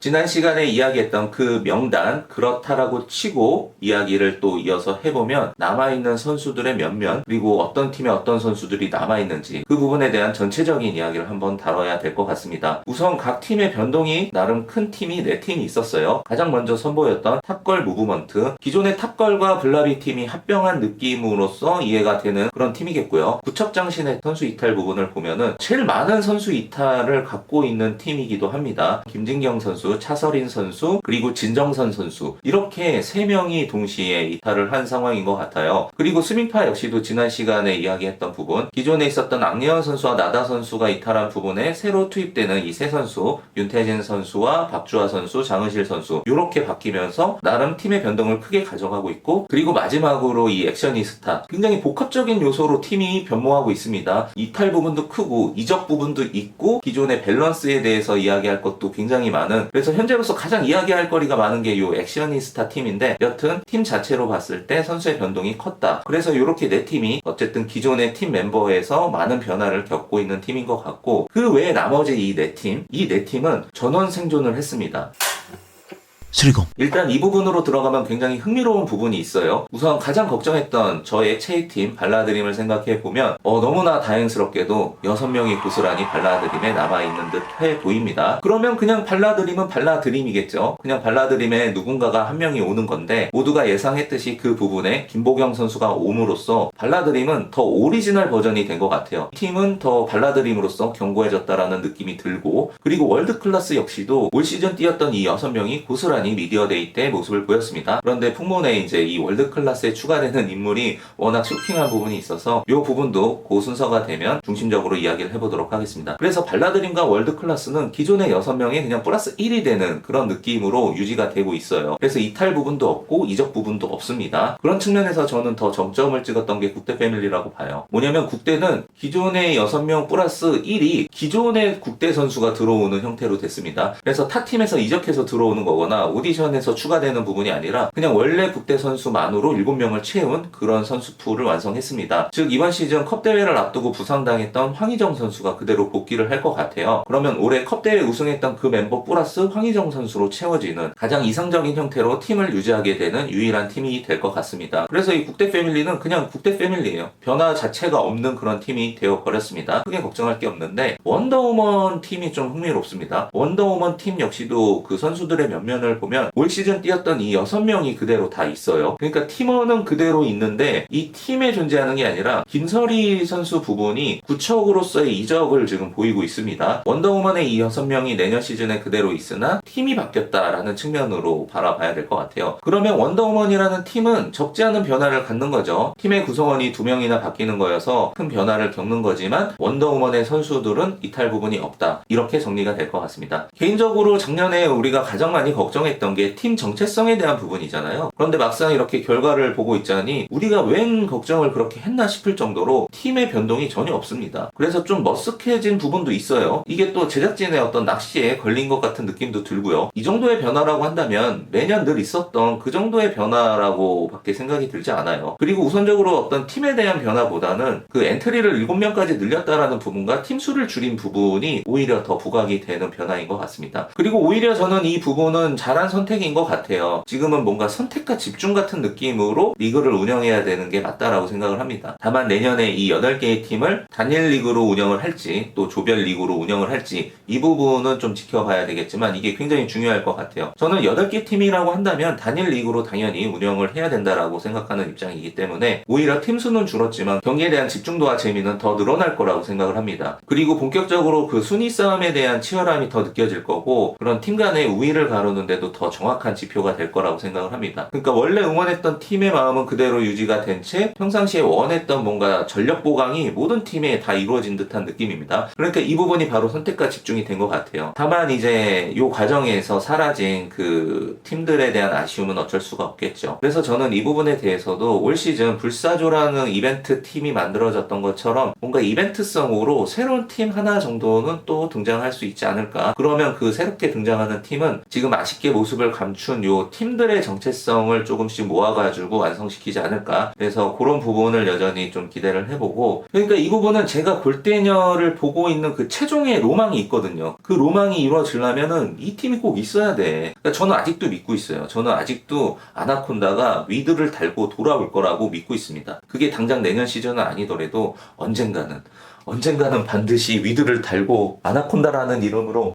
지난 시간에 이야기했던 그 명단 그렇다라고 치고 이야기를 또 이어서 해보면 남아있는 선수들의 면면 그리고 어떤 팀에 어떤 선수들이 남아있는지 그 부분에 대한 전체적인 이야기를 한번 다뤄야 될 것 같습니다. 우선 각 팀의 변동이 나름 큰 팀이 4팀이 있었어요. 가장 먼저 선보였던 탑걸 무브먼트, 기존의 탑걸과 블라비 팀이 합병한 느낌으로서 이해가 되는 그런 팀이겠고요. 구척장신의 선수 이탈 부분을 보면은 제일 많은 선수 이탈을 갖고 있는 팀이기도 합니다. 김진경 선수, 차서린 선수, 그리고 진정선 선수 이렇게 3명이 동시에 이탈을 한 상황인 것 같아요. 그리고 스밍파 역시도 지난 시간에 이야기했던 부분, 기존에 있었던 악예원 선수와 나다 선수가 이탈한 부분에 새로 투입되는 이 세 선수, 윤태진 선수와 박주하 선수, 장은실 선수 이렇게 바뀌면서 나름 팀의 변동을 크게 가져가고 있고, 그리고 마지막으로 이 액션이스타 굉장히 복합적인 요소로 팀이 변모하고 있습니다. 이탈 부분도 크고 이적 부분도 있고 기존의 밸런스에 대해서 이야기할 것도 굉장히 많은, 그래서 현재로서 가장 이야기할 거리가 많은 게 이 액션이스타 팀인데, 여튼 팀 자체로 봤을 때 선수의 변동이 컸다. 그래서 이렇게 4팀이 어쨌든 기존의 팀 멤버에서 많은 변화를 겪고 있는 팀인 것 같고, 그 외에 나머지 이 4팀은 전원 생존을 했습니다. 수리공. 일단 이 부분으로 들어가면 굉장히 흥미로운 부분이 있어요. 우선 가장 걱정했던 저의 체이팀 발라드림을 생각해보면 너무나 다행스럽게도 6명이 고스란히 발라드림에 남아있는 듯 해 보입니다. 그러면 그냥 발라드림은 발라드림이겠죠. 그냥 발라드림에 누군가가 한 명이 오는 건데, 모두가 예상했듯이 그 부분에 김보경 선수가 옴으로써 발라드림은 더 오리지널 버전이 된 것 같아요. 팀은 더 발라드림으로써 견고해졌다라는 느낌이 들고, 그리고 월드클래스 역시도 올 시즌 뛰었던 이 6명이 고스란히 미디어데이 때 모습을 보였습니다. 그런데 풍문에 이제 이 월드클래스에 추가되는 인물이 워낙 쇼킹한 부분이 있어서 이 부분도 그 순서가 되면 중심적으로 이야기를 해보도록 하겠습니다. 그래서 발라드림과 월드클래스는 기존의 6명이 그냥 플러스 1이 되는 그런 느낌으로 유지가 되고 있어요. 그래서 이탈 부분도 없고 이적 부분도 없습니다. 그런 측면에서 저는 더 정점을 찍었던 게 국대 패밀리라고 봐요. 뭐냐면 국대는 기존의 6명 플러스 1이 기존의 국대 선수가 들어오는 형태로 됐습니다. 그래서 타 팀에서 이적해서 들어오는 거거나 오디션에서 추가되는 부분이 아니라 그냥 원래 국대 선수만으로 7명을 채운 그런 선수 풀을 완성했습니다. 즉 이번 시즌 컵 대회를 앞두고 부상당했던 황희정 선수가 그대로 복귀를 할 것 같아요. 그러면 올해 컵 대회 우승했던 그 멤버 플러스 황희정 선수로 채워지는 가장 이상적인 형태로 팀을 유지하게 되는 유일한 팀이 될 것 같습니다. 그래서 이 국대 패밀리는 그냥 국대 패밀리예요. 변화 자체가 없는 그런 팀이 되어버렸습니다. 크게 걱정할 게 없는데, 원더우먼 팀이 좀 흥미롭습니다. 원더우먼 팀 역시도 그 선수들의 면면을 보면 올 시즌 뛰었던 이 6명이 그대로 다 있어요. 그러니까 팀원은 그대로 있는데 이 팀에 존재하는 게 아니라 김설희 선수 부분이 구척으로서의 이적을 지금 보이고 있습니다. 원더우먼의 이 6명이 내년 시즌에 그대로 있으나 팀이 바뀌었다라는 측면으로 바라봐야 될 것 같아요. 그러면 원더우먼이라는 팀은 적지 않은 변화를 갖는 거죠. 팀의 구성원이 2명이나 바뀌는 거여서 큰 변화를 겪는 거지만 원더우먼의 선수들은 이탈 부분이 없다. 이렇게 정리가 될 것 같습니다. 개인적으로 작년에 우리가 가장 많이 걱정했던 게 팀 정체성에 대한 부분이잖아요. 그런데 막상 이렇게 결과를 보고 있자니 우리가 웬 걱정을 그렇게 했나 싶을 정도로 팀의 변동이 전혀 없습니다. 그래서 좀 머쓱해진 부분도 있어요. 이게 또 제작진의 어떤 낚시에 걸린 것 같은 느낌도 들고요. 이 정도의 변화라고 한다면 매년 늘 있었던 그 정도의 변화라고 밖에 생각이 들지 않아요. 그리고 우선적으로 어떤 팀에 대한 변화보다는 그 엔트리를 7명까지 늘렸다라는 부분과 팀 수를 줄인 부분이 오히려 더 부각이 되는 변화인 것 같습니다. 그리고 오히려 저는 이 부분은 잘한 선택인 것 같아요. 지금은 뭔가 선택과 집중 같은 느낌으로 리그를 운영해야 되는 게 맞다라고 생각을 합니다. 다만 내년에 이 8개의 팀을 단일 리그로 운영을 할지 또 조별 리그로 운영을 할지 이 부분은 좀 지켜봐야 되겠지만 이게 굉장히 중요할 것 같아요. 저는 8개 팀이라고 한다면 단일 리그로 당연히 운영을 해야 된다라고 생각하는 입장이기 때문에 오히려 팀 수는 줄었지만 경기에 대한 집중도와 재미는 더 늘어날 거라고 생각을 합니다. 그리고 본격적으로 그 순위 싸움에 대한 치열함이 더 느껴질 거고, 그런 팀 간의 우위를 가르는데도 더 정확한 지표가 될 거라고 생각을 합니다. 그러니까 원래 응원했던 팀의 마음은 그대로 유지가 된 채 평상시에 원했던 뭔가 전력 보강이 모든 팀에 다 이루어진 듯한 느낌입니다. 그러니까 이 부분이 바로 선택과 집중이 된 것 같아요. 다만 이제 이 과정에서 사라진 그 팀들에 대한 아쉬움은 어쩔 수가 없겠죠. 그래서 저는 이 부분에 대해서도 올 시즌 불사조라는 이벤트 팀이 만들어졌던 것처럼 뭔가 이벤트성으로 새로운 팀 하나 정도는 또 등장할 수 있지 않을까. 그러면 그 새롭게 등장하는 팀은 지금 아쉽게 모습을 감춘 요 팀들의 정체성을 조금씩 모아가지고 완성시키지 않을까. 그래서 그런 부분을 여전히 좀 기대를 해보고, 그러니까 이 부분은 제가 골대녀를 보고 있는 그 최종의 로망이 있거든요. 그 로망이 이루어지려면은 이 팀이 꼭 있어야 돼. 그러니까 저는 아직도 믿고 있어요. 저는 아직도 아나콘다가 위드를 달고 돌아올 거라고 믿고 있습니다. 그게 당장 내년 시즌은 아니더라도 언젠가는 반드시 위드를 달고 아나콘다라는 이름으로